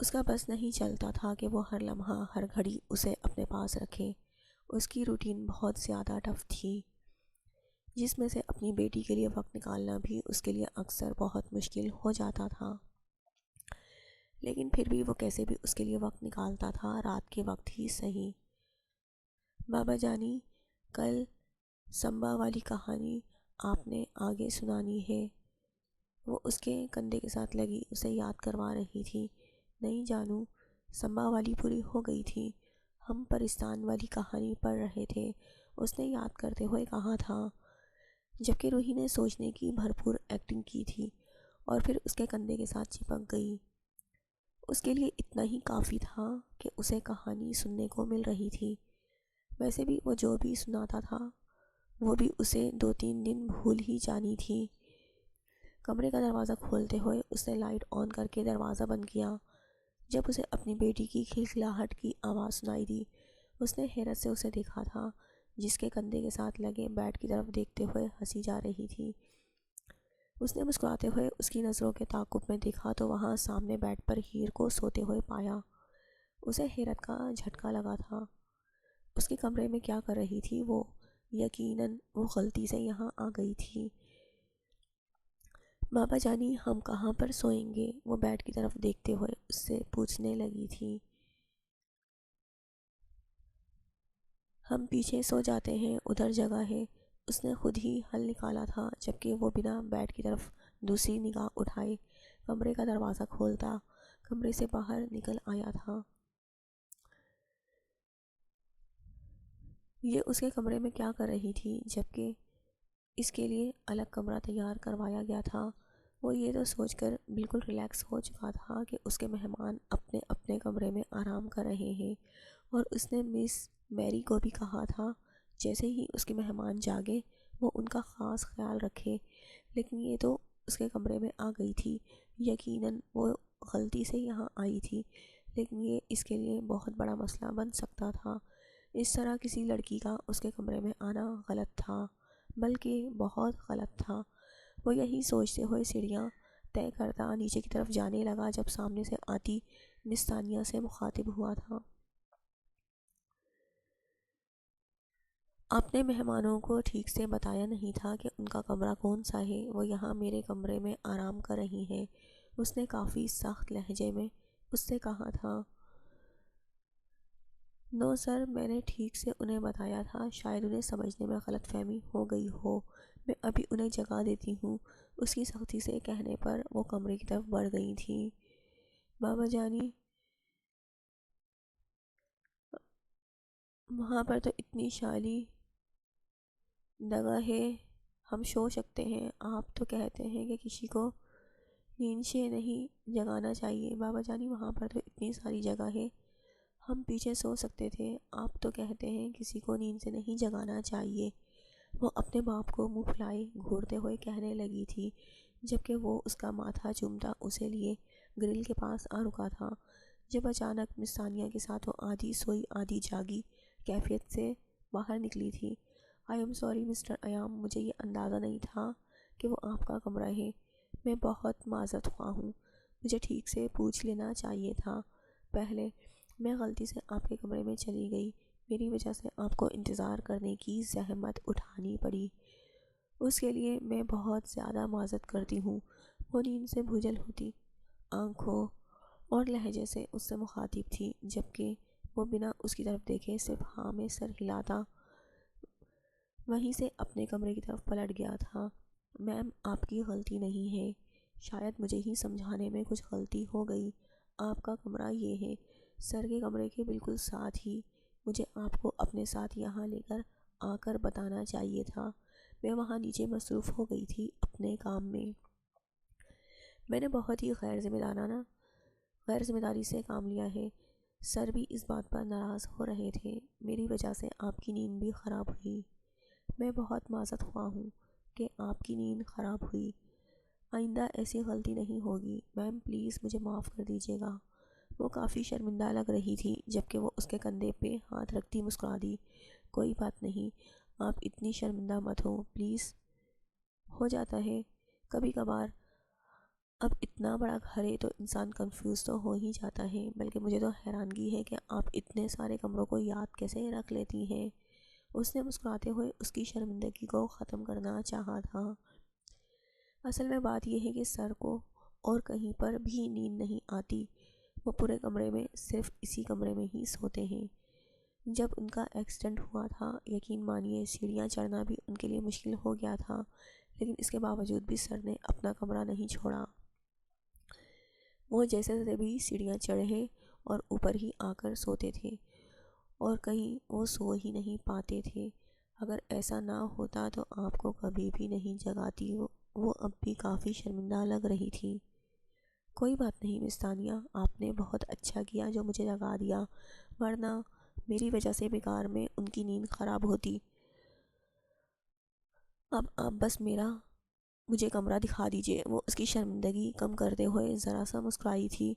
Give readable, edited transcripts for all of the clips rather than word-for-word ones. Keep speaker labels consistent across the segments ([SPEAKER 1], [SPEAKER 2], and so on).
[SPEAKER 1] اس کا بس نہیں چلتا تھا کہ وہ ہر لمحہ ہر گھڑی اسے اپنے پاس رکھے۔ اس کی روٹین بہت زیادہ ٹف تھی، جس میں سے اپنی بیٹی کے لیے وقت نکالنا بھی اس کے لیے اکثر بہت مشکل ہو جاتا تھا۔ لیکن پھر بھی وہ کیسے بھی اس کے لیے وقت نکالتا تھا، رات کے وقت ہی صحیح۔ بابا جانی، کل سمبا والی کہانی آپ نے آگے سنانی ہے۔ وہ اس کے کندھے کے ساتھ لگی اسے یاد کروا رہی تھی۔ نہیں جانو، سمبا والی پوری ہو گئی تھی، ہم پرستان والی کہانی پڑھ رہے تھے، اس نے یاد کرتے ہوئے کہا تھا، جبکہ روحی نے سوچنے کی بھرپور ایکٹنگ کی تھی اور پھر اس کے کندھے کے ساتھ چپک گئی۔ اس کے لیے اتنا ہی کافی تھا کہ اسے کہانی سننے کو مل رہی تھی۔ ویسے بھی وہ جو بھی سناتا تھا وہ بھی اسے 2-3 دن بھول ہی جانی تھی۔ کمرے کا دروازہ کھولتے ہوئے اس نے لائٹ آن کر کے دروازہ بند کیا۔ جب اسے اپنی بیٹی کی کھلکھلاہٹ کی آواز سنائی دی، اس نے حیرت سے اسے دیکھا تھا، جس کے کندھے کے ساتھ لگے بیڈ کی طرف دیکھتے ہوئے ہنسی جا رہی تھی۔ اس نے مسکراتے ہوئے اس کی نظروں کے تعاقب میں دیکھا تو وہاں سامنے بیڈ پر ہیر کو سوتے ہوئے پایا۔ اسے حیرت کا جھٹکا لگا تھا۔ اس کے کمرے میں کیا کر رہی تھی وہ؟ یقیناً وہ غلطی سے یہاں آ گئی تھی۔ بابا جانی، ہم کہاں پر سوئیں گے؟ وہ بیڈ کی طرف دیکھتے ہوئے اس سے پوچھنے لگی تھی۔ ہم پیچھے سو جاتے ہیں، ادھر جگہ ہے۔ اس نے خود ہی حل نکالا تھا، جبکہ وہ بنا بیڈ کی طرف دوسری نگاہ اٹھائے کمرے کا دروازہ کھولتا کمرے سے باہر نکل آیا تھا۔ یہ اس کے کمرے میں کیا کر رہی تھی، جبکہ اس کے لیے الگ کمرہ تیار کروایا گیا تھا؟ وہ یہ تو سوچ کر بالکل ریلیکس ہو چکا تھا کہ اس کے مہمان اپنے اپنے کمرے میں آرام کر رہے ہیں، اور اس نے مس میری کو بھی کہا تھا جیسے ہی اس کے مہمان جاگے وہ ان کا خاص خیال رکھے، لیکن یہ تو اس کے کمرے میں آ گئی تھی۔ یقیناً وہ غلطی سے یہاں آئی تھی، لیکن یہ اس کے لیے بہت بڑا مسئلہ بن سکتا تھا۔ اس طرح کسی لڑکی کا اس کے کمرے میں آنا غلط تھا، بلکہ بہت غلط تھا۔ وہ یہی سوچتے ہوئے سیڑھیاں طے کرتا نیچے کی طرف جانے لگا جب سامنے سے آتی مس ثانیہ سے مخاطب ہوا تھا۔ آپ نے مہمانوں کو ٹھیک سے بتایا نہیں تھا کہ ان کا کمرہ کون سا ہے، وہ یہاں میرے کمرے میں آرام کر رہی ہیں، اس نے کافی سخت لہجے میں اس سے کہا تھا۔ نو سر، میں نے ٹھیک سے انہیں بتایا تھا، شاید انہیں سمجھنے میں غلط فہمی ہو گئی ہو، میں ابھی انہیں جگا دیتی ہوں۔ اس کی سختی سے کہنے پر وہ کمرے کی طرف بڑھ گئی تھیں۔ بابا جانی، وہاں پر تو اتنی شالی جگہ ہے، ہم سو سکتے ہیں۔ آپ تو کہتے ہیں کہ کسی کو نیند سے نہیں جگانا چاہیے۔ بابا جانی، وہاں پر تو اتنی ساری جگہ ہے، ہم پیچھے سو سکتے تھے۔ آپ تو کہتے ہیں کسی کو نیند سے نہیں جگانا چاہیے، وہ اپنے باپ کو منہ پھلائے گھورتے ہوئے کہنے لگی تھی، جبکہ وہ اس کا ماتھا چومتا اسے لیے گرل کے پاس آ رکا تھا، جب اچانک مس ثانیہ کے ساتھ وہ آدھی سوئی آدھی جاگی کیفیت سے باہر نکلی تھی۔ آئی ایم سوری مسٹر ایام، مجھے یہ اندازہ نہیں تھا کہ وہ آپ کا کمرہ ہے، میں بہت معذرت خواہ ہوں، مجھے ٹھیک سے پوچھ لینا چاہیے تھا پہلے، میں غلطی سے آپ کے کمرے میں چلی گئی، میری وجہ سے آپ کو انتظار کرنے کی زحمت اٹھانی پڑی، اس کے لیے میں بہت زیادہ معذرت کرتی ہوں۔ وہ نیند سے بھوجل ہوتی آنکھوں اور لہجے سے اس سے مخاطب تھی، جبکہ وہ بنا اس کی طرف دیکھے صرف ہاں میں سر ہلاتا وہیں سے اپنے کمرے کی طرف پلٹ گیا تھا۔ میم، آپ کی غلطی نہیں ہے، شاید مجھے ہی سمجھانے میں کچھ غلطی ہو گئی، آپ کا کمرہ یہ ہے، سر کے کمرے کے بالکل ساتھ ہی، مجھے آپ کو اپنے ساتھ یہاں لے کر آ کر بتانا چاہیے تھا، میں وہاں نیچے مصروف ہو گئی تھی اپنے کام میں، میں نے بہت ہی غیر ذمہ داری سے کام لیا ہے۔ سر بھی اس بات پر ناراض ہو رہے تھے، میری وجہ سے آپ کی نیند بھی خراب ہوئی، میں بہت معذرت خواہ ہوں کہ آپ کی نیند خراب ہوئی، آئندہ ایسی غلطی نہیں ہوگی، میم پلیز مجھے معاف کر دیجیے گا۔ وہ کافی شرمندہ لگ رہی تھی، جبکہ وہ اس کے کندھے پہ ہاتھ رکھتی مسکرا دی۔ کوئی بات نہیں، آپ اتنی شرمندہ مت ہو پلیز، ہو جاتا ہے کبھی کبھار اب اتنا بڑا گھر ہے تو انسان کنفیوز تو ہو ہی جاتا ہے، بلکہ مجھے تو حیرانگی ہے کہ آپ اتنے سارے کمروں کو یاد کیسے رکھ لیتی ہیں۔ اس نے مسکراتے ہوئے اس کی شرمندگی کو ختم کرنا چاہا تھا۔ اصل میں بات یہ ہے کہ سر کو اور کہیں پر بھی نیند نہیں آتی، وہ پورے کمرے میں صرف اسی کمرے میں ہی سوتے ہیں۔ جب ان کا ایکسیڈنٹ ہوا تھا، یقین مانیے سیڑھیاں چڑھنا بھی ان کے لیے مشکل ہو گیا تھا، لیکن اس کے باوجود بھی سر نے اپنا کمرہ نہیں چھوڑا۔ وہ جیسے بھی سیڑھیاں چڑھے اور اوپر ہی آ کر سوتے تھے، اور کہیں وہ سو ہی نہیں پاتے تھے۔ اگر ایسا نہ ہوتا تو آپ کو کبھی بھی نہیں جگاتی، وہ اب بھی کافی شرمندہ لگ رہی تھی۔ کوئی بات نہیں مس ثانیہ، آپ نے بہت اچھا کیا جو مجھے جگا دیا، ورنہ میری وجہ سے بیکار میں ان کی نیند خراب ہوتی۔ اب آپ بس مجھے کمرہ دکھا دیجئے۔ وہ اس کی شرمندگی کم کرتے ہوئے ذرا سا مسکرائی تھی۔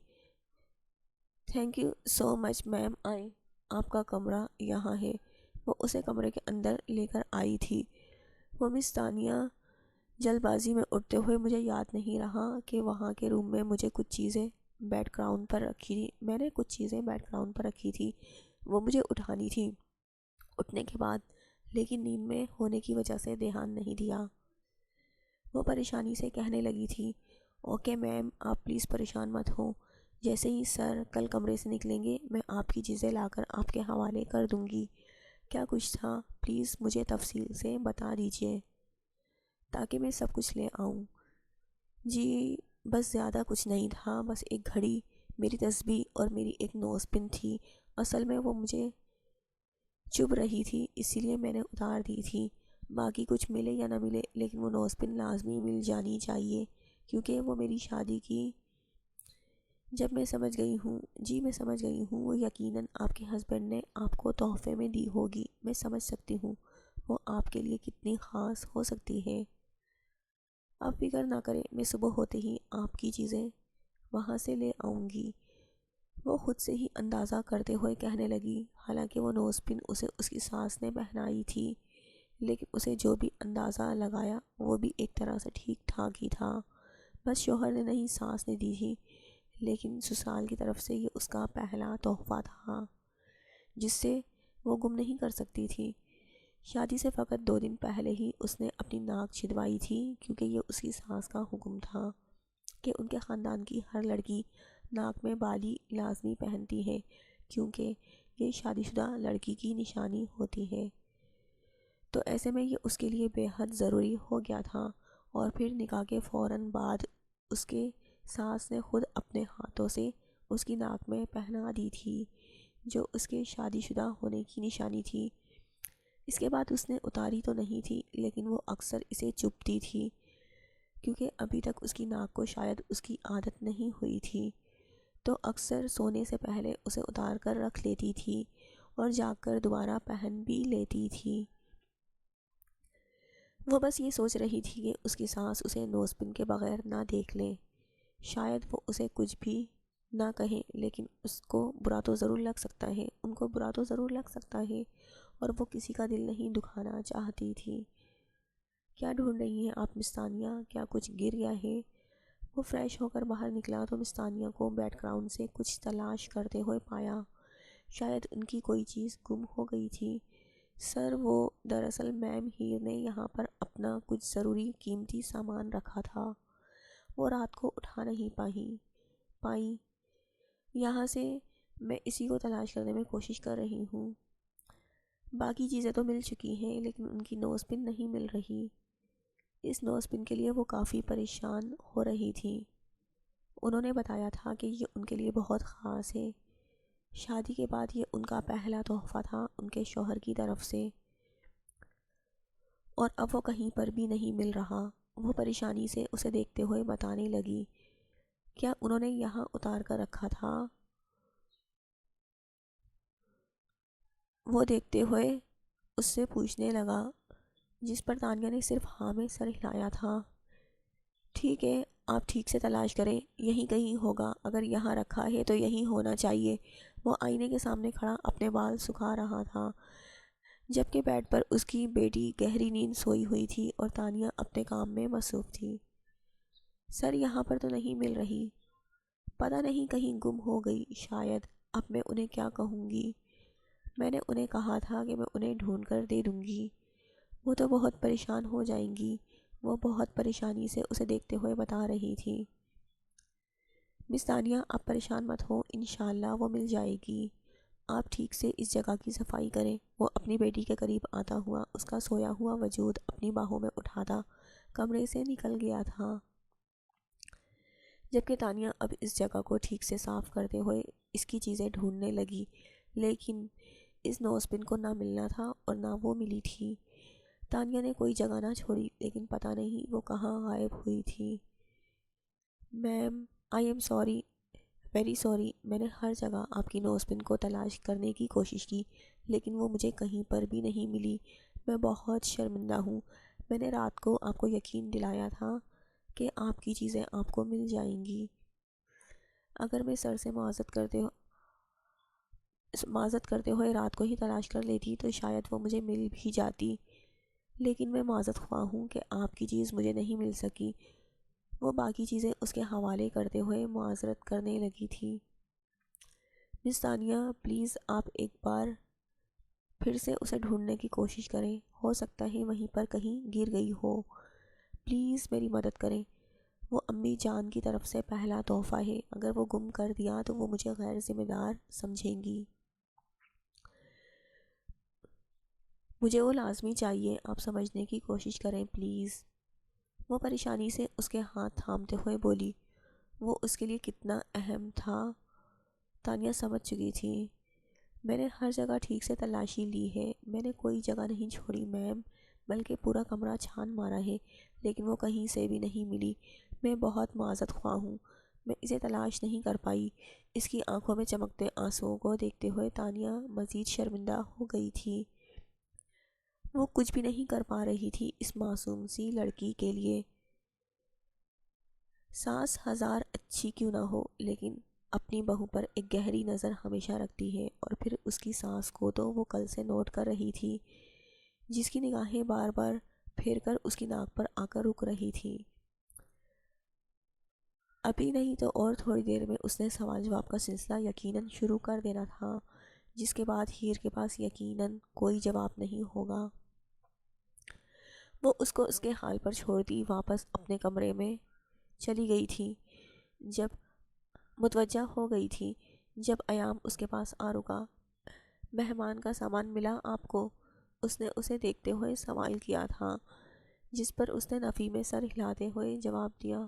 [SPEAKER 1] تھینک یو سو مچ میم، آپ کا کمرہ یہاں ہے۔ وہ اسے کمرے کے اندر لے کر آئی تھی۔ وہ مس ثانیہ جلد بازی میں اٹھتے ہوئے، مجھے یاد نہیں رہا کہ وہاں کے روم میں مجھے کچھ چیزیں بیڈ گراؤنڈ پر رکھی تھی، میں نے کچھ چیزیں بیڈ گراؤنڈ پر رکھی تھی، وہ مجھے اٹھانی تھی۔ اٹھنے کے بعد لیکن نیند میں ہونے کی وجہ سے دھیان نہیں دیا۔ وہ پریشانی سے کہنے لگی تھی، اوکے میم، آپ پلیز پریشان مت ہوں، جیسے ہی سر کل کمرے سے نکلیں گے میں آپ کی چیزیں لا کر آپ کے حوالے کر دوں گی۔ کیا کچھ تھا پلیز مجھے تفصیل سے بتا دیجئے تاکہ میں سب کچھ لے آؤں۔ جی بس زیادہ کچھ نہیں تھا، بس ایک گھڑی، میری تسبیح اور میری ایک نوز پن تھی۔ اصل میں وہ مجھے چبھ رہی تھی، اسی لیے میں نے اتار دی تھی۔ باقی کچھ ملے یا نہ ملے لیکن وہ نوز پن لازمی مل جانی چاہیے، کیونکہ وہ میری شادی کی۔ جب میں سمجھ گئی ہوں، جی میں سمجھ گئی ہوں، وہ یقیناً آپ کے ہسبینڈ نے آپ کو تحفے میں دی ہوگی۔ میں سمجھ سکتی ہوں وہ آپ کے لیے کتنی خاص ہو سکتی ہے۔ آپ فکر نہ کریں، میں صبح ہوتے ہی آپ کی چیزیں وہاں سے لے آؤں گی۔ وہ خود سے ہی اندازہ کرتے ہوئے کہنے لگی، حالانکہ وہ نوز پن اسے اس کی ساس نے پہنائی تھی، لیکن اسے جو بھی اندازہ لگایا وہ بھی ایک طرح سے ٹھیک ٹھاک ہی تھا۔ بس شوہر نے نہیں، ساس نے دی تھی، لیکن سسرال کی طرف سے یہ اس کا پہلا تحفہ تھا جس سے وہ گم نہیں کر سکتی تھی۔ شادی سے فقط 2 دن پہلے ہی اس نے اپنی ناک چھدوائی تھی، کیونکہ یہ اس کی ساس کا حکم تھا کہ ان کے خاندان کی ہر لڑکی ناک میں بالی لازمی پہنتی ہے، کیونکہ یہ شادی شدہ لڑکی کی نشانی ہوتی ہے۔ تو ایسے میں یہ اس کے لیے بے حد ضروری ہو گیا تھا۔ اور پھر نکاح کے فوراً بعد اس کے ساس نے خود اپنے ہاتھوں سے اس کی ناک میں پہنا دی تھی، جو اس کے شادی شدہ ہونے کی نشانی تھی۔ اس کے بعد اس نے اتاری تو نہیں تھی، لیکن وہ اکثر اسے چبھتی تھی، کیونکہ ابھی تک اس کی ناک کو شاید اس کی عادت نہیں ہوئی تھی، تو اکثر سونے سے پہلے اسے اتار کر رکھ لیتی تھی اور جاگ کر دوبارہ پہن بھی لیتی تھی۔ وہ بس یہ سوچ رہی تھی کہ اس کی ساس اسے نوز پن کے بغیر نہ دیکھ لیں۔ شاید وہ اسے کچھ بھی نہ کہیں، لیکن اس کو برا تو ضرور لگ سکتا ہے، ان کو برا تو ضرور لگ سکتا ہے، اور وہ کسی کا دل نہیں دکھانا چاہتی تھی۔ کیا ڈھونڈ رہی ہیں آپ مس ثانیہ؟ کیا کچھ گر گیا ہے؟ وہ فریش ہو کر باہر نکلا تو مس ثانیہ کو بیک گراؤنڈ سے کچھ تلاش کرتے ہوئے پایا۔ شاید ان کی کوئی چیز گم ہو گئی تھی۔ سر، وہ دراصل میم ہیر نے یہاں پر اپنا کچھ ضروری قیمتی سامان رکھا تھا، وہ رات کو اٹھا نہیں پائیں یہاں سے، میں اسی کو تلاش کرنے میں کوشش کر رہی ہوں۔ باقی چیزیں تو مل چکی ہیں، لیکن ان کی نوز پن نہیں مل رہی۔ اس نوز پن کے لیے وہ کافی پریشان ہو رہی تھی۔ انہوں نے بتایا تھا کہ یہ ان کے لیے بہت خاص ہے، شادی کے بعد یہ ان کا پہلا تحفہ تھا ان کے شوہر کی طرف سے، اور اب وہ کہیں پر بھی نہیں مل رہا۔ وہ پریشانی سے اسے دیکھتے ہوئے بتانے لگی، کیا انہوں نے یہاں اتار کر رکھا تھا؟ وہ دیکھتے ہوئے اس سے پوچھنے لگا، جس پر تانیہ نے صرف ہاں میں سر ہلایا تھا۔ ٹھیک ہے، آپ ٹھیک سے تلاش کریں، یہیں کہیں ہوگا، اگر یہاں رکھا ہے تو یہیں ہونا چاہیے۔ وہ آئینے کے سامنے کھڑا اپنے بال سکھا رہا تھا، جبکہ بیڈ پر اس کی بیٹی گہری نیند سوئی ہوئی تھی اور تانیہ اپنے کام میں مصروف تھی۔ سر یہاں پر تو نہیں مل رہی، پتہ نہیں کہیں گم ہو گئی شاید، اب میں انہیں کیا کہوں گی؟ میں نے انہیں کہا تھا کہ میں انہیں ڈھونڈ کر دے دوں گی، وہ تو بہت پریشان ہو جائیں گی، وہ بہت پریشانی سے اسے دیکھتے ہوئے بتا رہی تھی۔ مس دانیہ آپ پریشان مت ہو، انشاءاللہ وہ مل جائے گی، آپ ٹھیک سے اس جگہ کی صفائی کریں۔ وہ اپنی بیٹی کے قریب آتا ہوا اس کا سویا ہوا وجود اپنی باہوں میں اٹھاتا کمرے سے نکل گیا تھا، جبکہ تانیہ اب اس جگہ کو ٹھیک سے صاف کرتے ہوئے اس کی چیزیں ڈھونڈنے لگی، لیکن اس نوز پن کو نہ ملنا تھا اور نہ وہ ملی تھی۔ تانیہ نے کوئی جگہ نہ چھوڑی، لیکن پتہ نہیں وہ کہاں غائب ہوئی تھی۔ Ma'am I am sorry, very sorry, میں نے ہر جگہ آپ کی نوز پن کو تلاش کرنے کی کوشش کی، لیکن وہ مجھے کہیں پر بھی نہیں ملی، میں بہت شرمندہ ہوں۔ میں نے رات کو آپ کو یقین دلایا تھا کہ آپ کی چیزیں آپ کو مل جائیں گی۔ اگر میں سر سے معذرت کرتے ہوئے رات کو ہی تلاش کر لیتی تو شاید وہ مجھے مل بھی جاتی، لیکن میں معذرت خواہ ہوں کہ آپ کی چیز مجھے نہیں مل سکی۔ وہ باقی چیزیں اس کے حوالے کرتے ہوئے معذرت کرنے لگی تھی۔ مس ثانیہ پلیز آپ ایک بار پھر سے اسے ڈھونڈنے کی کوشش کریں، ہو سکتا ہے وہیں پر کہیں گر گئی ہو، پلیز میری مدد کریں، وہ امی جان کی طرف سے پہلا تحفہ ہے، اگر وہ گم کر دیا تو وہ مجھے غیر ذمہ دار سمجھیں گی، مجھے وہ لازمی چاہیے، آپ سمجھنے کی کوشش کریں پلیز۔ وہ پریشانی سے اس کے ہاتھ تھامتے ہوئے بولی، وہ اس کے لیے کتنا اہم تھا۔ تانیہ سمجھ چکی تھی، میں نے ہر جگہ ٹھیک سے تلاشی لی ہے، میں نے کوئی جگہ نہیں چھوڑی میم، بلکہ پورا کمرہ چھان مارا ہے، لیکن وہ کہیں سے بھی نہیں ملی، میں بہت معذرت خواہ ہوں، میں اسے تلاش نہیں کر پائی۔ اس کی آنکھوں میں چمکتے آنسوؤں کو دیکھتے ہوئے تانیہ مزید شرمندہ ہو گئی تھی۔ وہ کچھ بھی نہیں کر پا رہی تھی اس معصوم سی لڑکی کے لیے، ساس ہزار اچھی کیوں نہ ہو لیکن اپنی بہو پر ایک گہری نظر ہمیشہ رکھتی ہے، اور پھر اس کی ساس کو تو وہ کل سے نوٹ کر رہی تھی، جس کی نگاہیں بار بار پھیر کر اس کی ناک پر آ کر رک رہی تھی۔ ابھی نہیں تو اور تھوڑی دیر میں اس نے سوال جواب کا سلسلہ یقیناً شروع کر دینا تھا، جس کے بعد ہیر کے پاس یقیناً کوئی جواب نہیں ہوگا۔ وہ اس کو اس کے حال پر چھوڑتی واپس اپنے کمرے میں چلی گئی تھی، جب متوجہ ہو گئی تھی، جب ایام اس کے پاس آ رکا۔ مہمان کا سامان ملا آپ کو؟ اس نے اسے دیکھتے ہوئے سوال کیا تھا، جس پر اس نے نفی میں سر ہلاتے ہوئے جواب دیا،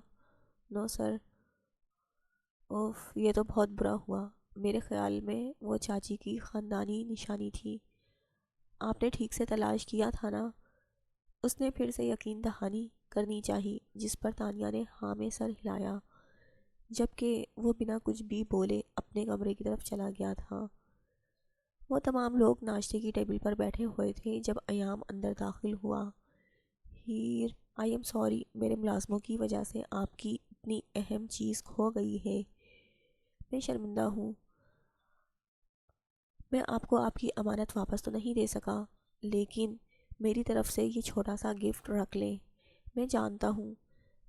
[SPEAKER 1] نو سر۔ اوف، یہ تو بہت برا ہوا، میرے خیال میں وہ چاچی کی خاندانی نشانی تھی، آپ نے ٹھیک سے تلاش کیا تھا نا؟ اس نے پھر سے یقین دہانی کرنی چاہی، جس پر تانیہ نے ہاں میں سر ہلایا، جبکہ وہ بنا کچھ بھی بولے اپنے کمرے کی طرف چلا گیا تھا۔ وہ تمام لوگ ناشتے کی ٹیبل پر بیٹھے ہوئے تھے جب ایام اندر داخل ہوا۔ ہیر آئی ایم سوری، میرے ملازموں کی وجہ سے آپ کی اتنی اہم چیز کھو گئی ہے، میں شرمندہ ہوں، میں آپ کو آپ کی امانت واپس تو نہیں دے سکا، لیکن میری طرف سے یہ چھوٹا سا گفٹ رکھ لیں، میں جانتا ہوں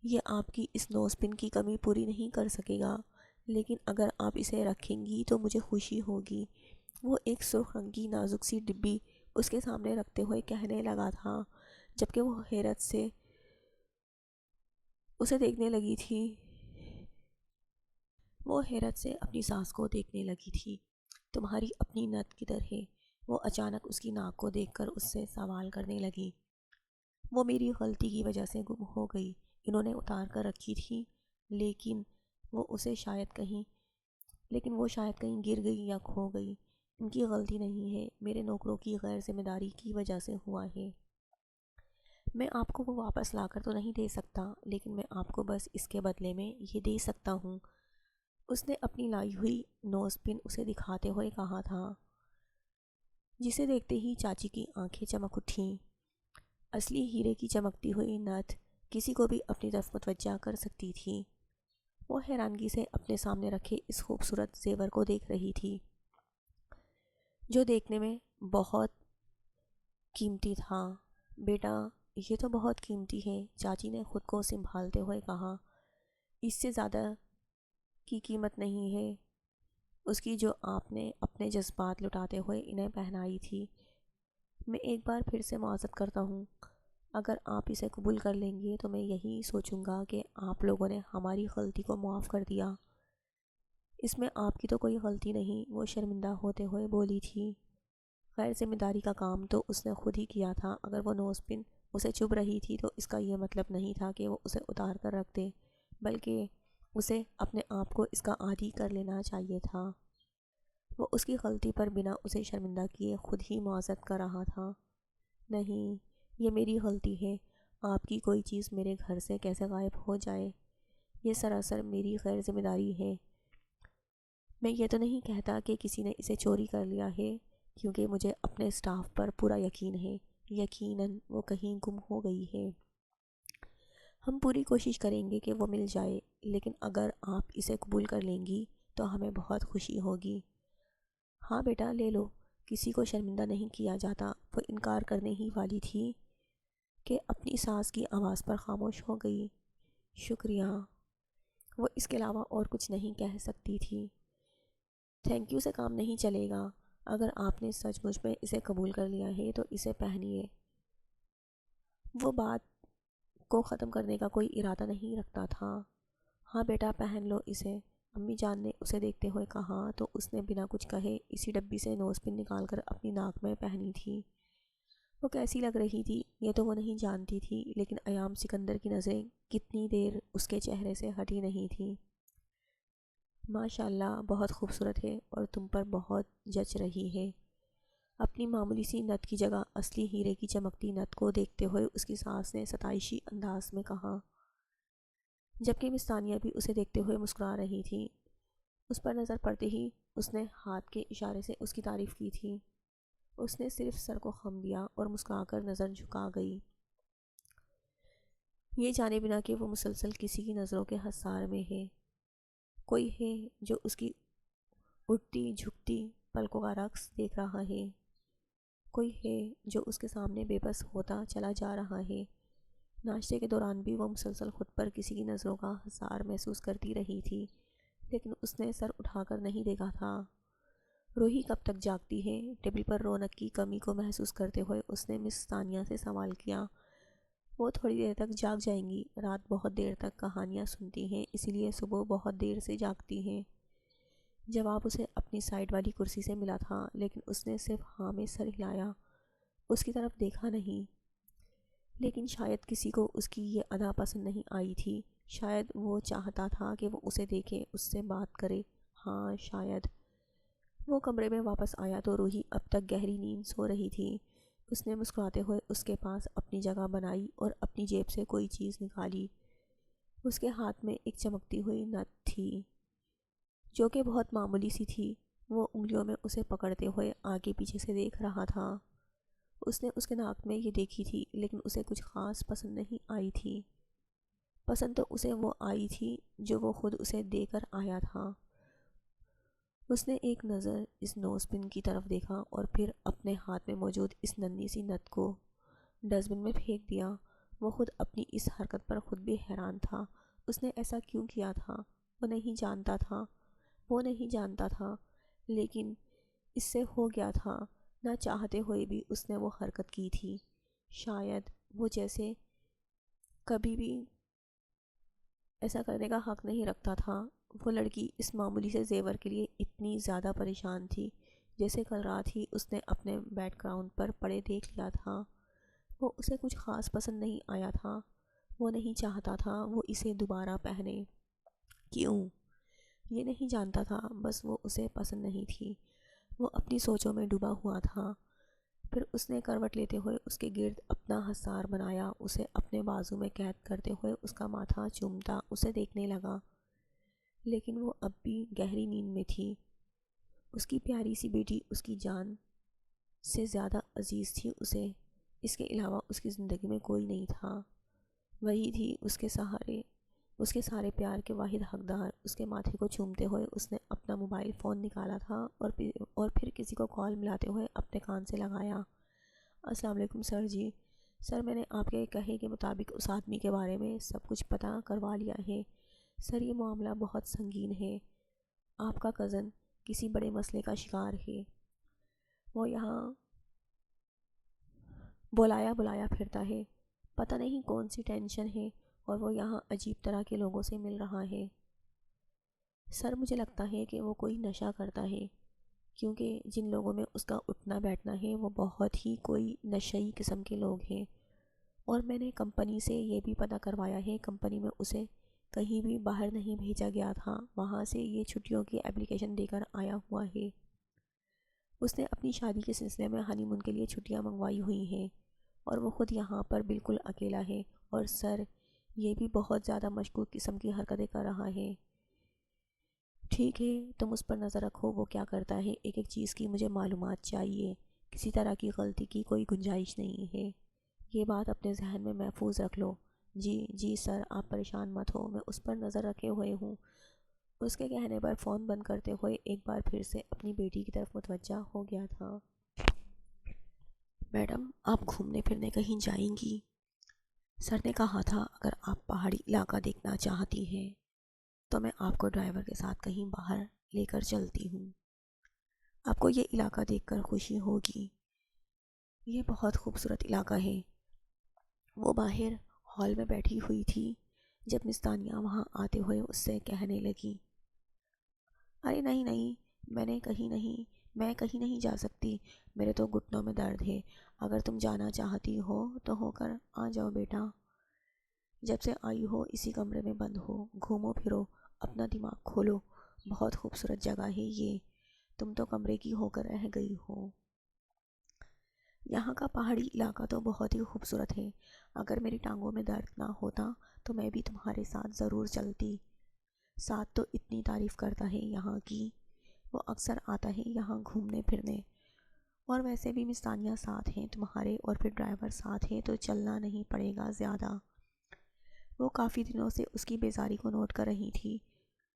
[SPEAKER 1] یہ آپ کی اس نوز پن کی کمی پوری نہیں کر سکے گا، لیکن اگر آپ اسے رکھیں گی تو مجھے خوشی ہوگی۔ وہ ایک سرخ رنگ کی نازک سی ڈبی اس کے سامنے رکھتے ہوئے کہنے لگا تھا، جبکہ وہ حیرت سے اسے دیکھنے لگی تھی۔ وہ حیرت سے اپنی ساس کو دیکھنے لگی تھی، تمہاری اپنی نت کدھر ہے؟ وہ اچانک اس کی ناک کو دیکھ کر اس سے سوال کرنے لگی۔ وہ میری غلطی کی وجہ سے گم ہو گئی، انہوں نے اتار کر رکھی تھی، لیکن وہ شاید کہیں گر گئی یا کھو گئی، ان کی غلطی نہیں ہے، میرے نوکروں کی غیر ذمہ داری کی وجہ سے ہوا ہے۔ میں آپ کو وہ واپس لا کر تو نہیں دے سکتا، لیکن میں آپ کو بس اس کے بدلے میں یہ دے سکتا ہوں۔ اس نے اپنی لائی ہوئی نوز پن اسے دکھاتے ہوئے کہا تھا، جسے دیکھتے ہی چاچی کی آنکھیں چمک اٹھیں۔ اصلی ہیرے کی چمکتی ہوئی نتھ کسی کو بھی اپنی طرف متوجہ کر سکتی تھی۔ وہ حیرانگی سے اپنے سامنے رکھے اس خوبصورت زیور کو دیکھ رہی تھی، جو دیکھنے میں بہت قیمتی تھا۔ بیٹا، یہ تو بہت قیمتی ہے، چاچی نے خود کو سنبھالتے ہوئے کہا، اس سے زیادہ کی قیمت نہیں ہے اس کی جو آپ نے اپنے جذبات لٹاتے ہوئے انہیں پہنائی تھی۔ میں ایک بار پھر سے معذرت کرتا ہوں، اگر آپ اسے قبول کر لیں گے تو میں یہی سوچوں گا کہ آپ لوگوں نے ہماری غلطی کو معاف کر دیا۔ اس میں آپ کی تو کوئی غلطی نہیں، وہ شرمندہ ہوتے ہوئے بولی تھی۔ غیر ذمہ داری کا کام تو اس نے خود ہی کیا تھا۔ اگر وہ نوز پن اسے چبھ رہی تھی تو اس کا یہ مطلب نہیں تھا کہ وہ اسے اتار کر رکھ دے، بلکہ اسے اپنے آپ کو اس کا عادی کر لینا چاہیے تھا۔ وہ اس کی غلطی پر بنا اسے شرمندہ کیے خود ہی معذرت کر رہا تھا۔ نہیں، یہ میری غلطی ہے، آپ کی کوئی چیز میرے گھر سے کیسے غائب ہو جائے، یہ سراسر میری غیر ذمہ داری ہے۔ میں یہ تو نہیں کہتا کہ کسی نے اسے چوری کر لیا ہے، کیونکہ مجھے اپنے اسٹاف پر پورا یقین ہے، یقیناً وہ کہیں گم ہو گئی ہے۔ ہم پوری کوشش کریں گے کہ وہ مل جائے، لیکن اگر آپ اسے قبول کر لیں گی تو ہمیں بہت خوشی ہوگی۔ ہاں بیٹا، لے لو، کسی کو شرمندہ نہیں کیا جاتا۔ وہ انکار کرنے ہی والی تھی کہ اپنی ساس کی آواز پر خاموش ہو گئی۔ شکریہ، وہ اس کے علاوہ اور کچھ نہیں کہہ سکتی تھی۔ تھینک یو سے کام نہیں چلے گا، اگر آپ نے سچ مجھ میں اسے قبول کر لیا ہے تو اسے پہنیے۔ وہ بات کو ختم کرنے کا کوئی ارادہ نہیں رکھتا تھا۔ ہاں بیٹا، پہن لو اسے، امی جان نے اسے دیکھتے ہوئے کہا تو اس نے بنا کچھ کہے اسی ڈبی سے نوز پن نکال کر اپنی ناک میں پہنی تھی۔ وہ کیسی لگ رہی تھی یہ تو وہ نہیں جانتی تھی، لیکن ایام سکندر کی نظریں کتنی دیر اس کے چہرے سے ہٹی نہیں تھیں۔ ماشاءاللہ، بہت خوبصورت ہے اور تم پر بہت جچ رہی ہے۔ اپنی معمولی سی نت کی جگہ اصلی ہیرے کی چمکتی نت کو دیکھتے ہوئے اس کی ساس نے ستائشی انداز میں کہا، جبکہ مس ثانیہ بھی اسے دیکھتے ہوئے مسکرا رہی تھی۔ اس پر نظر پڑتے ہی اس نے ہاتھ کے اشارے سے اس کی تعریف کی تھی۔ اس نے صرف سر کو خم دیا اور مسکرا کر نظر جھکا گئی، یہ جانے بنا کہ وہ مسلسل کسی کی نظروں کے حصار میں ہے۔ کوئی ہے جو اس کی اٹھتی جھکتی پلکوں کا رقص دیکھ رہا ہے، کوئی ہے جو اس کے سامنے بے بس ہوتا چلا جا رہا ہے۔ ناشتے کے دوران بھی وہ مسلسل خود پر کسی کی نظروں کا حصار محسوس کرتی رہی تھی، لیکن اس نے سر اٹھا کر نہیں دیکھا تھا۔ روحی کب تک جاگتی ہے؟ ٹیبل پر رونق کی کمی کو محسوس کرتے ہوئے اس نے مس ثانیہ سے سوال کیا۔ وہ تھوڑی دیر تک جاگ جائیں گی، رات بہت دیر تک کہانیاں سنتی ہیں، اسی لیے صبح بہت دیر سے جاگتی ہیں۔ جواب اسے اپنی سائیڈ والی کرسی سے ملا تھا، لیکن اس نے صرف ہاں میں سر ہلایا، اس کی طرف دیکھا نہیں۔ لیکن شاید کسی کو اس کی یہ ادا پسند نہیں آئی تھی، شاید وہ چاہتا تھا کہ وہ اسے دیکھے، اس سے بات کرے، ہاں شاید۔ وہ کمرے میں واپس آیا تو روحی اب تک گہری نیند سو رہی تھی۔ اس نے مسکراتے ہوئے اس کے پاس اپنی جگہ بنائی اور اپنی جیب سے کوئی چیز نکالی۔ اس کے ہاتھ میں ایک چمکتی ہوئی نت تھی جو کہ بہت معمولی سی تھی۔ وہ انگلیوں میں اسے پکڑتے ہوئے آگے پیچھے سے دیکھ رہا تھا۔ اس نے اس کے ناک میں یہ دیکھی تھی، لیکن اسے کچھ خاص پسند نہیں آئی تھی۔ پسند تو اسے وہ آئی تھی جو وہ خود اسے دے کر آیا تھا۔ اس نے ایک نظر اس نوز پن کی طرف دیکھا اور پھر اپنے ہاتھ میں موجود اس ننھی سی نت کو ڈسٹ بن میں پھینک دیا۔ وہ خود اپنی اس حرکت پر خود بھی حیران تھا۔ اس نے ایسا کیوں کیا تھا؟ وہ نہیں جانتا تھا، لیکن اس سے ہو گیا تھا، نہ چاہتے ہوئے بھی اس نے وہ حرکت کی تھی۔ شاید وہ جیسے کبھی بھی ایسا کرنے کا حق نہیں رکھتا تھا۔ وہ لڑکی اس معمولی سے زیور کے لیے اتنی زیادہ پریشان تھی جیسے کل رات ہی اس نے اپنے بیڈ گراؤنڈ پر پڑے دیکھ لیا تھا۔ وہ اسے کچھ خاص پسند نہیں آیا تھا، وہ نہیں چاہتا تھا وہ اسے دوبارہ پہنے۔ کیوں؟ یہ نہیں جانتا تھا، بس وہ اسے پسند نہیں تھی۔ وہ اپنی سوچوں میں ڈوبا ہوا تھا۔ پھر اس نے کروٹ لیتے ہوئے اس کے گرد اپنا حصار بنایا، اسے اپنے بازو میں قید کرتے ہوئے اس کا ماتھا چومتا اسے دیکھنے لگا۔ لیکن وہ اب بھی گہری نیند میں تھی۔ اس کی پیاری سی بیٹی اس کی جان سے زیادہ عزیز تھی اسے۔ اس کے علاوہ اس کی زندگی میں کوئی نہیں تھا۔ وہی تھی اس کے سارے پیار کے واحد حقدار۔ اس کے ماتھے کو چومتے ہوئے اس نے اپنا موبائل فون نکالا تھا اور پھر کسی کو کال ملاتے ہوئے اپنے کان سے لگایا۔ السلام علیکم سر جی۔ سر، میں نے آپ کے کہے کے مطابق اس آدمی کے بارے میں سب کچھ پتہ کروا لیا ہے۔ سر یہ معاملہ بہت سنگین ہے، آپ کا کزن کسی بڑے مسئلے کا شکار ہے، وہ یہاں بلایا پھرتا ہے، پتہ نہیں کون سی ٹینشن ہے، اور وہ یہاں عجیب طرح کے لوگوں سے مل رہا ہے۔ سر مجھے لگتا ہے کہ وہ کوئی نشہ کرتا ہے، کیونکہ جن لوگوں میں اس کا اٹھنا بیٹھنا ہے وہ بہت ہی کوئی نشئی قسم کے لوگ ہیں، اور میں نے کمپنی سے یہ بھی پتہ کروایا ہے، کمپنی میں اسے کہیں بھی باہر نہیں بھیجا گیا تھا، وہاں سے یہ چھٹیوں کی اپلیکیشن دے کر آیا ہوا ہے۔ اس نے اپنی شادی کے سلسلے میں ہنی مون کے لیے چھٹیاں منگوائی ہوئی ہیں، اور وہ خود یہاں پر بالکل اکیلا ہے، اور سر یہ بھی بہت زیادہ مشکوک قسم کی حرکتیں کر رہا ہے۔ ٹھیک ہے، تم اس پر نظر رکھو وہ کیا کرتا ہے، ایک ایک چیز کی مجھے معلومات چاہیے، کسی طرح کی غلطی کی کوئی گنجائش نہیں ہے، یہ بات اپنے ذہن میں محفوظ رکھ لو۔ جی سر، آپ پریشان مت ہو، میں اس پر نظر رکھے ہوئے ہوں۔ اس کے کہنے پر فون بند کرتے ہوئے ایک بار پھر سے اپنی بیٹی کی طرف متوجہ ہو گیا تھا۔ میڈم، آپ گھومنے پھرنے کہیں جائیں گی؟ سر نے کہا تھا اگر آپ پہاڑی علاقہ دیکھنا چاہتی ہیں تو میں آپ کو ڈرائیور کے ساتھ کہیں باہر لے کر چلتی ہوں، آپ کو یہ علاقہ دیکھ کر خوشی ہوگی، یہ بہت خوبصورت علاقہ ہے۔ وہ باہر ہال میں بیٹھی ہوئی تھی جب مستانیہ وہاں آتے ہوئے اس سے کہنے لگی، ارے نہیں، میں کہیں نہیں جا سکتی، میرے تو گھٹنوں میں درد ہے، اگر تم جانا چاہتی ہو تو ہو کر آ جاؤ بیٹا، جب سے آئی ہو اسی کمرے میں بند ہو، گھومو پھرو، اپنا دماغ کھولو، بہت خوبصورت جگہ ہے یہ، تم تو کمرے کی ہو کر رہ گئی ہو۔ یہاں کا پہاڑی علاقہ تو بہت ہی خوبصورت ہے، اگر میری ٹانگوں میں درد نہ ہوتا تو میں بھی تمہارے ساتھ ضرور چلتی، ساتھ تو اتنی تعریف کرتا ہے یہاں کی، وہ اکثر آتا ہے یہاں گھومنے پھرنے، اور ویسے بھی مستانیہ ساتھ ہیں تمہارے، اور پھر ڈرائیور ساتھ ہے تو چلنا نہیں پڑے گا زیادہ۔ وہ کافی دنوں سے اس کی بیزاری کو نوٹ کر رہی تھی،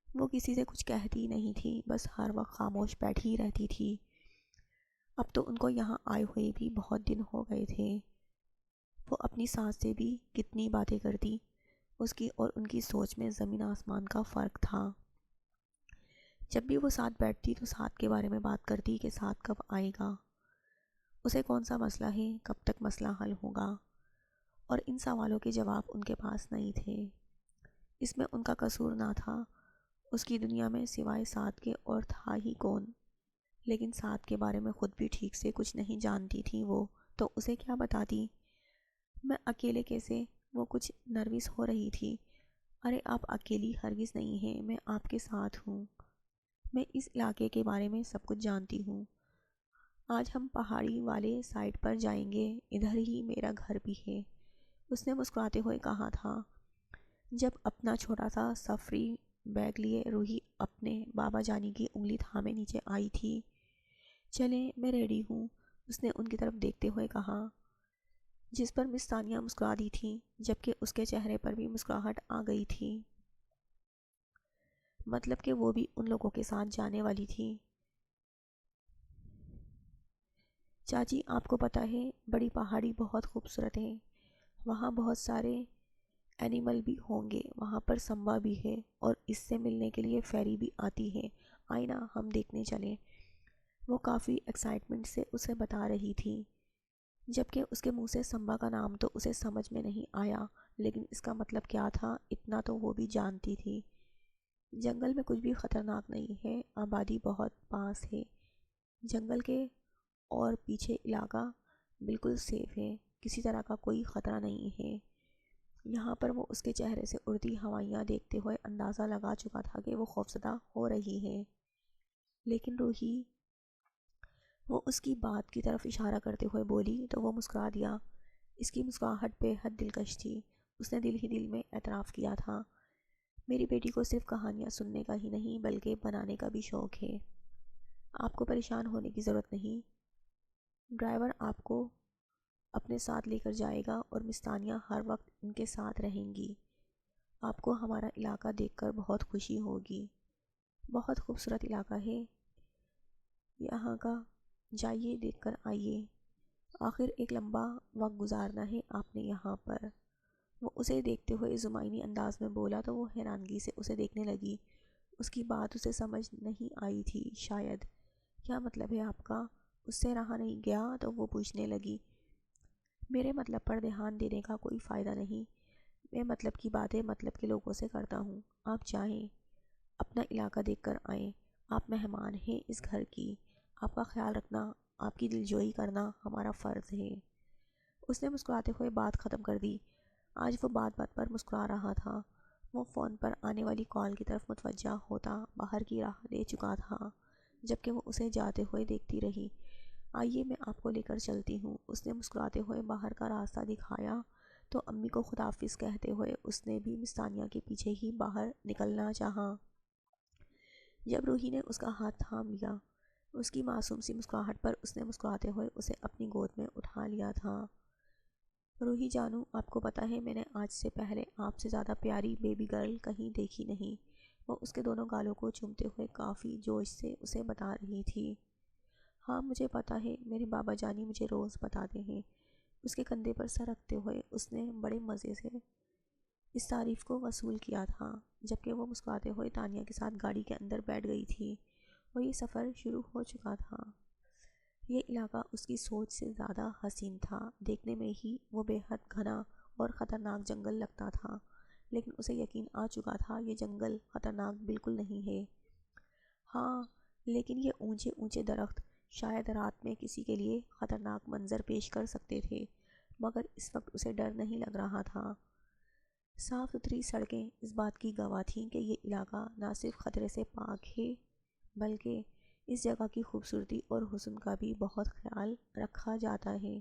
[SPEAKER 1] وہ کسی سے کچھ کہتی نہیں تھی، بس ہر وقت خاموش بیٹھی رہتی تھی۔ اب تو ان کو یہاں آئے ہوئے بھی بہت دن ہو گئے تھے، وہ اپنی سانس سے بھی کتنی باتیں کرتی، اس کی اور ان کی سوچ میں زمین آسمان کا فرق تھا۔ جب بھی وہ ساتھ بیٹھتی تو ساتھ کے بارے میں بات کرتی کہ ساتھ کب آئے گا، اسے کون سا مسئلہ ہے، کب تک مسئلہ حل ہوگا، اور ان سوالوں کے جواب ان کے پاس نہیں تھے۔ اس میں ان کا قصور نہ تھا، اس کی دنیا میں سوائے ساتھ کے اور تھا ہی کون، لیکن ساتھ کے بارے میں خود بھی ٹھیک سے کچھ نہیں جانتی تھی وہ، تو اسے کیا بتاتی۔ میں اکیلے کیسے، وہ کچھ نروس ہو رہی تھی۔ ارے آپ اکیلی ہرگز نہیں ہیں، میں آپ کے ساتھ ہوں، میں اس علاقے کے بارے میں سب کچھ جانتی ہوں، آج ہم پہاڑی والے سائٹ پر جائیں گے، ادھر ہی میرا گھر بھی ہے، اس نے مسکراتے ہوئے کہا تھا، جب اپنا چھوٹا سا سفری بیگ لیے روحی اپنے بابا جانی کی انگلی تھامے نیچے آئی تھی۔ چلیں میں ریڈی ہوں، اس نے ان کی طرف دیکھتے ہوئے کہا، جس پر مس ثانیہ مسکرا دی تھی، جبکہ اس کے چہرے پر بھی مسکراہٹ آ گئی تھی، مطلب کہ وہ بھی ان لوگوں کے ساتھ جانے والی تھی۔ چاچی آپ کو پتہ ہے بڑی پہاڑی بہت خوبصورت ہے، وہاں بہت سارے اینیمل بھی ہوں گے، وہاں پر سمبا بھی ہے، اور اس سے ملنے کے لیے فیری بھی آتی ہے، آئیں نا ہم دیکھنے چلیں۔ وہ کافی ایکسائٹمنٹ سے اسے بتا رہی تھی، جبکہ اس کے منہ سے سمبا کا نام تو اسے سمجھ میں نہیں آیا، لیکن اس کا مطلب کیا تھا اتنا تو وہ بھی جانتی تھی۔ جنگل میں کچھ بھی خطرناک نہیں ہے، آبادی بہت پاس ہے، جنگل کے اور پیچھے علاقہ بالکل سیف ہے، کسی طرح کا کوئی خطرہ نہیں ہے۔ یہاں پر وہ اس کے چہرے سے اڑتی ہوائیاں دیکھتے ہوئے اندازہ لگا چکا تھا کہ وہ خوفزدہ ہو رہی ہے، لیکن روحی، وہ اس کی بات کی طرف اشارہ کرتے ہوئے بولی تو وہ مسکرا دیا۔ اس کی مسکراہٹ بے حد دلکش تھی، اس نے دل ہی دل میں اعتراف کیا تھا، میری بیٹی کو صرف کہانیاں سننے کا ہی نہیں بلکہ بنانے کا بھی شوق ہے، آپ کو پریشان ہونے کی ضرورت نہیں، ڈرائیور آپ کو اپنے ساتھ لے کر جائے گا اور مستانیہ ہر وقت ان کے ساتھ رہیں گی، آپ کو ہمارا علاقہ دیکھ کر بہت خوشی ہوگی، بہت خوبصورت علاقہ ہے یہاں کا، جائیے دیکھ کر آئیے، آخر ایک لمبا وقت گزارنا ہے آپ نے یہاں پر، وہ اسے دیکھتے ہوئے زمائنی انداز میں بولا تو وہ حیرانگی سے اسے دیکھنے لگی۔ اس کی بات اسے سمجھ نہیں آئی تھی شاید۔ کیا مطلب ہے آپ کا؟ اس سے رہا نہیں گیا تو وہ پوچھنے لگی۔ میرے مطلب پر دھیان دینے کا کوئی فائدہ نہیں۔ میں مطلب کی باتیں مطلب کے لوگوں سے کرتا ہوں۔ آپ چاہیں اپنا علاقہ دیکھ کر آئیں۔ آپ مہمان ہیں اس گھر کی۔ آپ کا خیال رکھنا، آپ کی دلجوئی کرنا ہمارا فرض ہے۔ اس نے مسکراتے ہوئے بات ختم کر دی۔ آج وہ بات بات پر مسکرا رہا تھا۔ وہ فون پر آنے والی کال کی طرف متوجہ ہوتا باہر کی راہ لے چکا تھا، جبکہ وہ اسے جاتے ہوئے دیکھتی رہی۔ آئیے میں آپ کو لے کر چلتی ہوں۔ اس نے مسکراتے ہوئے باہر کا راستہ دکھایا تو امی کو خداحافظ کہتے ہوئے اس نے بھی مستانیہ کے پیچھے ہی باہر نکلنا چاہا۔ جب روحی نے اس کا ہاتھ تھام لیا، اس کی معصوم سی مسکراہٹ پر اس نے مسکراتے ہوئے اسے اپنی گود میں اٹھا لیا تھا۔ روحی جانو، آپ کو پتہ ہے میں نے آج سے پہلے آپ سے زیادہ پیاری بیبی گرل کہیں دیکھی نہیں۔ وہ اس کے دونوں گالوں کو چومتے ہوئے کافی جوش سے اسے بتا رہی تھی۔ ہاں مجھے پتہ ہے، میرے بابا جانی مجھے روز بتاتے ہیں۔ اس کے کندھے پر سر رکھتے ہوئے اس نے بڑے مزے سے اس تعریف کو وصول کیا تھا، جبکہ وہ مسکراتے ہوئے تانیہ کے ساتھ گاڑی کے اندر بیٹھ گئی تھی اور یہ سفر شروع ہو چکا تھا۔ یہ علاقہ اس کی سوچ سے زیادہ حسین تھا۔ دیکھنے میں ہی وہ بے حد گھنا اور خطرناک جنگل لگتا تھا، لیکن اسے یقین آ چکا تھا یہ جنگل خطرناک بالکل نہیں ہے۔ ہاں، لیکن یہ اونچے اونچے درخت شاید رات میں کسی کے لیے خطرناک منظر پیش کر سکتے تھے، مگر اس وقت اسے ڈر نہیں لگ رہا تھا۔ صاف ستھری سڑکیں اس بات کی گواہ تھیں کہ یہ علاقہ نہ صرف خطرے سے پاک ہے، بلکہ اس جگہ کی خوبصورتی اور حسن کا بھی بہت خیال رکھا جاتا ہے۔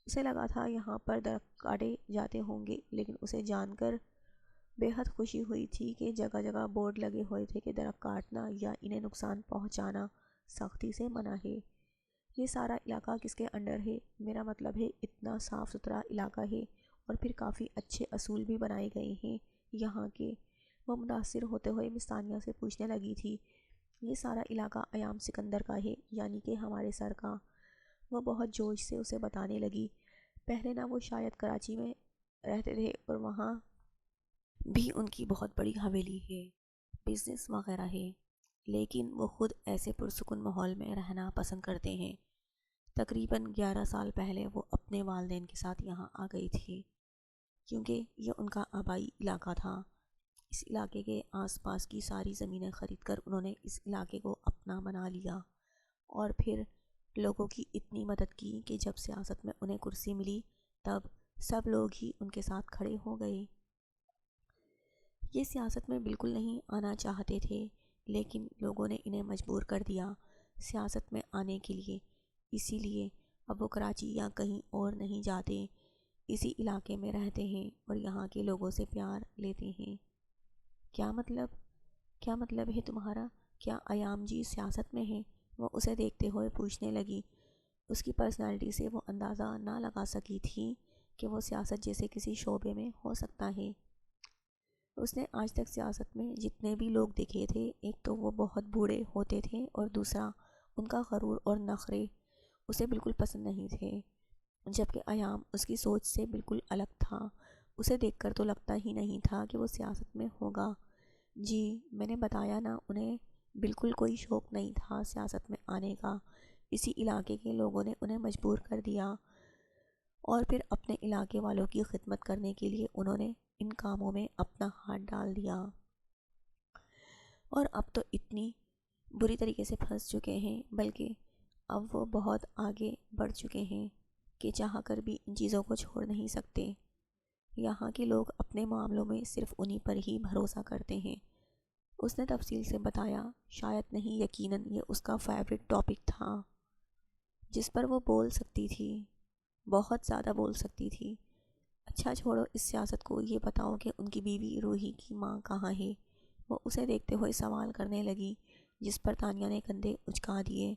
[SPEAKER 1] اسے لگا تھا یہاں پر درخت کاٹے جاتے ہوں گے، لیکن اسے جان کر بے حد خوشی ہوئی تھی کہ جگہ جگہ بورڈ لگے ہوئے تھے کہ درخت کاٹنا یا انہیں نقصان پہنچانا سختی سے منع ہے۔ یہ سارا علاقہ کس کے انڈر ہے؟ میرا مطلب ہے اتنا صاف ستھرا علاقہ ہے اور پھر کافی اچھے اصول بھی بنائے گئے ہیں یہاں کے۔ وہ متاثر ہوتے ہوئے مستانیہ سے پوچھنے لگی تھی، یہ سارا علاقہ ایام سکندر کا ہے، یعنی کہ ہمارے سر کا؟ وہ بہت جوش سے اسے بتانے لگی، پہلے نہ وہ شاید کراچی میں رہتے تھے اور وہاں بھی ان کی بہت بڑی حویلی ہے، بزنس وغیرہ ہے، لیکن وہ خود ایسے پرسکون ماحول میں رہنا پسند کرتے ہیں۔ تقریباً 11 سال پہلے وہ اپنے والدین کے ساتھ یہاں آ گئی تھی، کیونکہ یہ ان کا آبائی علاقہ تھا۔ اس علاقے کے آس پاس کی ساری زمینیں خرید کر انہوں نے اس علاقے کو اپنا بنا لیا اور پھر لوگوں کی اتنی مدد کی کہ جب سیاست میں انہیں کرسی ملی تب سب لوگ ہی ان کے ساتھ کھڑے ہو گئے۔ یہ سیاست میں بالکل نہیں آنا چاہتے تھے، لیکن لوگوں نے انہیں مجبور کر دیا سیاست میں آنے کے لیے۔ اسی لیے اب وہ کراچی یا کہیں اور نہیں جاتے، اسی علاقے میں رہتے ہیں اور یہاں کے لوگوں سے پیار لیتے ہیں۔ کیا مطلب ہے تمہارا؟ کیا ایام جی سیاست میں ہیں؟ وہ اسے دیکھتے ہوئے پوچھنے لگی۔ اس کی پرسنالٹی سے وہ اندازہ نہ لگا سکی تھی کہ وہ سیاست جیسے کسی شعبے میں ہو سکتا ہے۔ اس نے آج تک سیاست میں جتنے بھی لوگ دیکھے تھے، ایک تو وہ بہت بوڑھے ہوتے تھے اور دوسرا ان کا غرور اور نخرے اسے بالکل پسند نہیں تھے، جبکہ ایام اس کی سوچ سے بالکل الگ تھا۔ اسے دیکھ کر تو لگتا ہی نہیں تھا کہ وہ سیاست میں ہوگا۔ جی میں نے بتایا نا، انہیں بالکل کوئی شوق نہیں تھا سیاست میں آنے کا۔ اسی علاقے کے لوگوں نے انہیں مجبور کر دیا اور پھر اپنے علاقے والوں کی خدمت کرنے کے لیے انہوں نے ان کاموں میں اپنا ہاتھ ڈال دیا، اور اب تو اتنی بری طریقے سے پھنس چکے ہیں، بلکہ اب وہ بہت آگے بڑھ چکے ہیں کہ چاہ کر بھی ان چیزوں کو چھوڑ نہیں سکتے۔ یہاں کے لوگ اپنے معاملوں میں صرف انہی پر ہی بھروسہ کرتے ہیں۔ اس نے تفصیل سے بتایا، شاید نہیں یقیناً یہ اس کا فیورٹ ٹاپک تھا جس پر وہ بول سکتی تھی، بہت زیادہ بول سکتی تھی۔ اچھا چھوڑو اس سیاست کو، یہ بتاؤ کہ ان کی بیوی روحی کی ماں کہاں ہے؟ وہ اسے دیکھتے ہوئے سوال کرنے لگی، جس پر تانیہ نے کندھے اچکا دیے۔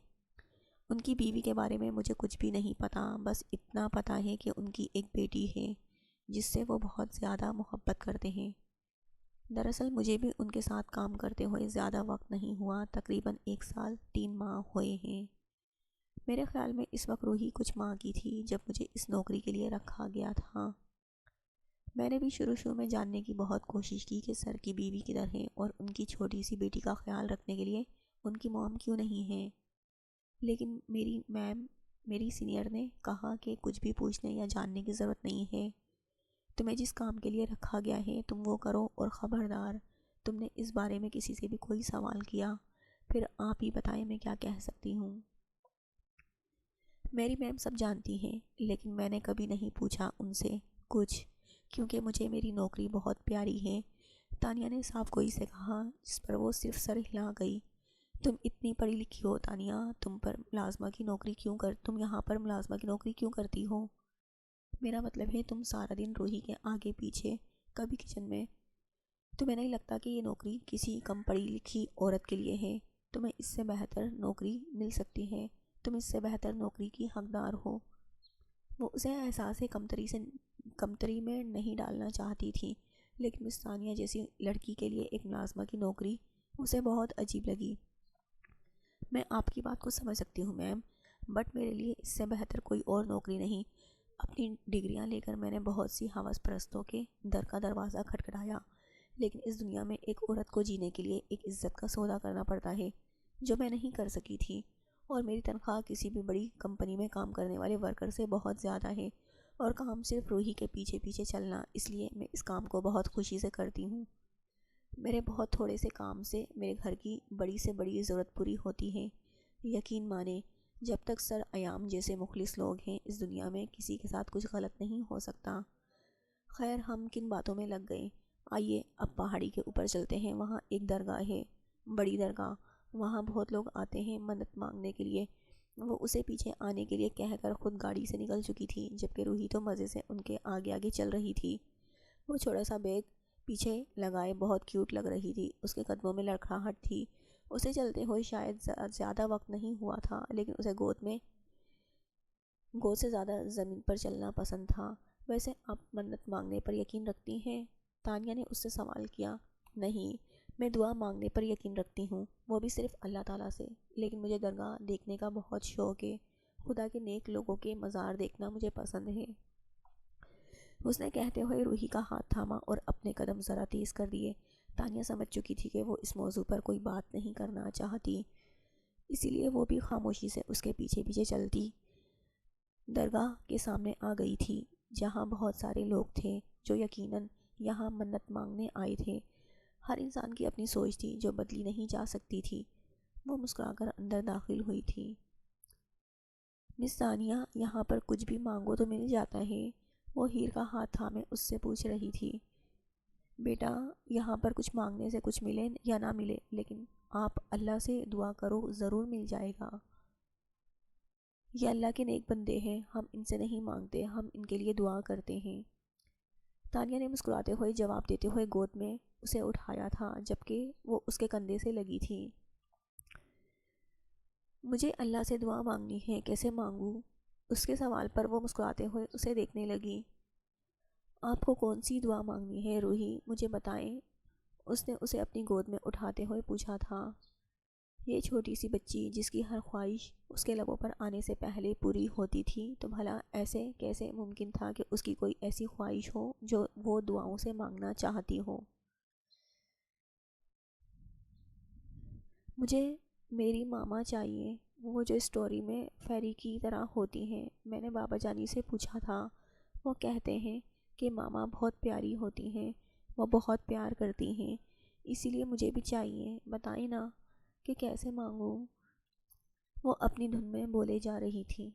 [SPEAKER 1] ان کی بیوی کے بارے میں مجھے کچھ بھی نہیں پتا، بس اتنا پتا ہے کہ ان کی ایک بیٹی ہے جس سے وہ بہت زیادہ محبت کرتے ہیں۔ دراصل مجھے بھی ان کے ساتھ کام کرتے ہوئے زیادہ وقت نہیں ہوا، تقریباً 1 سال 3 ماہ ہوئے ہیں۔ میرے خیال میں اس وقت روحی کچھ ماہ کی تھی جب مجھے اس نوکری کے لیے رکھا گیا تھا۔ میں نے بھی شروع میں جاننے کی بہت کوشش کی کہ سر کی بیوی کدھر ہے اور ان کی چھوٹی سی بیٹی کا خیال رکھنے کے لیے ان کی موم کیوں نہیں ہے، لیکن میری سینئر نے کہا کہ کچھ بھی پوچھنے یا جاننے کی ضرورت نہیں ہے، تمہیں جس کام کے لیے رکھا گیا ہے تم وہ کرو، اور خبردار تم نے اس بارے میں کسی سے بھی کوئی سوال کیا پھر آپ ہی بتائیں میں کیا کہہ سکتی ہوں۔ میری میم سب جانتی ہیں، لیکن میں نے کبھی نہیں پوچھا ان سے کچھ، کیونکہ مجھے میری نوکری بہت پیاری ہے۔ تانیہ نے صاف گوئی سے کہا، جس پر وہ صرف سر ہلا گئی۔ تم اتنی پڑھی لکھی ہو تانیہ، تم یہاں پر ملازمہ کی نوکری کیوں کرتی ہو؟ میرا مطلب ہے تم سارا دن روحی کے آگے پیچھے، کبھی کچن میں۔ تمہیں نہیں لگتا کہ یہ نوکری کسی کم پڑھی لکھی عورت کے لیے ہے؟ تمہیں اس سے بہتر نوکری مل سکتی ہے، تم اس سے بہتر نوکری کی حقدار ہو۔ وہ اسے احساس کمتری میں نہیں ڈالنا چاہتی تھی، لیکن مس ثانیہ جیسی لڑکی کے لیے ایک ملازمہ کی نوکری اسے بہت عجیب لگی۔ میں آپ کی بات کو سمجھ سکتی ہوں میم، بٹ میرے لیے اس سے بہتر کوئی اور نوکری نہیں۔ اپنی ڈگریاں لے کر میں نے بہت سی ہوس پرستوں کے در کا دروازہ کھٹکھٹایا، لیکن اس دنیا میں ایک عورت کو جینے کے لیے ایک عزت کا سودا کرنا پڑتا ہے، جو میں نہیں کر سکی تھی، اور میری تنخواہ کسی بھی بڑی کمپنی میں کام کرنے والے ورکر سے بہت زیادہ ہے، اور کام صرف روحی کے پیچھے پیچھے چلنا، اس لیے میں اس کام کو بہت خوشی سے کرتی ہوں۔ میرے بہت تھوڑے سے کام سے میرے گھر کی بڑی سے بڑی ضرورت پوری ہوتی ہے۔ یقین مانیں، جب تک سر ایام جیسے مخلص لوگ ہیں اس دنیا میں کسی کے ساتھ کچھ غلط نہیں ہو سکتا۔ خیر، ہم کن باتوں میں لگ گئے، آئیے اب پہاڑی کے اوپر چلتے ہیں۔ وہاں ایک درگاہ ہے، بڑی درگاہ، وہاں بہت لوگ آتے ہیں منت مانگنے کے لیے۔ وہ اسے پیچھے آنے کے لیے کہہ کر خود گاڑی سے نکل چکی تھی، جبکہ روحی تو مزے سے ان کے آگے آگے چل رہی تھی۔ وہ چھوٹا سا بیگ پیچھے لگائے بہت کیوٹ لگ رہی تھی، اس کے قدموں میں لڑکھڑاہٹ تھی۔ اسے چلتے ہوئے شاید زیادہ وقت نہیں ہوا تھا، لیکن اسے گود سے زیادہ زمین پر چلنا پسند تھا۔ ویسے آپ منت مانگنے پر یقین رکھتی ہیں؟ تانیہ نے اس سے سوال کیا۔ نہیں، میں دعا مانگنے پر یقین رکھتی ہوں، وہ بھی صرف اللہ تعالیٰ سے، لیکن مجھے درگاہ دیکھنے کا بہت شوق ہے، خدا کے نیک لوگوں کے مزار دیکھنا مجھے پسند ہے۔ اس نے کہتے ہوئے روحی کا ہاتھ تھاما اور اپنے قدم ذرا تیز کر دیے۔ تانیہ سمجھ چکی تھی کہ وہ اس موضوع پر کوئی بات نہیں کرنا چاہتی، اسی لیے وہ بھی خاموشی سے اس کے پیچھے پیچھے چلتی درگاہ کے سامنے آ گئی تھی، جہاں بہت سارے لوگ تھے جو یقیناً یہاں منت مانگنے آئے تھے۔ ہر انسان کی اپنی سوچ تھی جو بدلی نہیں جا سکتی تھی۔ وہ مسکرا کر اندر داخل ہوئی تھی۔ مس ثانیہ، یہاں پر کچھ بھی مانگو تو مل جاتا ہے؟ وہ ہیر کا ہاتھ تھامے اس سے پوچھ رہی تھی۔ بیٹا، یہاں پر کچھ مانگنے سے کچھ ملے یا نہ ملے، لیکن آپ اللہ سے دعا کرو، ضرور مل جائے گا۔ یہ اللہ کے نیک بندے ہیں، ہم ان سے نہیں مانگتے، ہم ان کے لیے دعا کرتے ہیں۔ تانیہ نے مسکراتے ہوئے جواب دیتے ہوئے گود میں اسے اٹھایا تھا، جبکہ وہ اس کے کندھے سے لگی تھی۔ مجھے اللہ سے دعا مانگنی ہے، کیسے مانگوں؟ اس کے سوال پر وہ مسکراتے ہوئے اسے دیکھنے لگی۔ آپ کو کون سی دعا مانگنی ہے روحی، مجھے بتائیں، اس نے اسے اپنی گود میں اٹھاتے ہوئے پوچھا تھا۔ یہ چھوٹی سی بچی جس کی ہر خواہش اس کے لبوں پر آنے سے پہلے پوری ہوتی تھی، تو بھلا ایسے کیسے ممکن تھا کہ اس کی کوئی ایسی خواہش ہو جو وہ دعاؤں سے مانگنا چاہتی ہو؟ مجھے میری ماما چاہیے، وہ جو اسٹوری میں فیری کی طرح ہوتی ہیں۔ میں نے بابا جانی سے پوچھا تھا، وہ کہتے ہیں کہ ماما بہت پیاری ہوتی ہیں، وہ بہت پیار کرتی ہیں، اسی لیے مجھے بھی چاہیے، بتائیں نا کہ کیسے مانگوں؟ وہ اپنی دھن میں بولے جا رہی تھی۔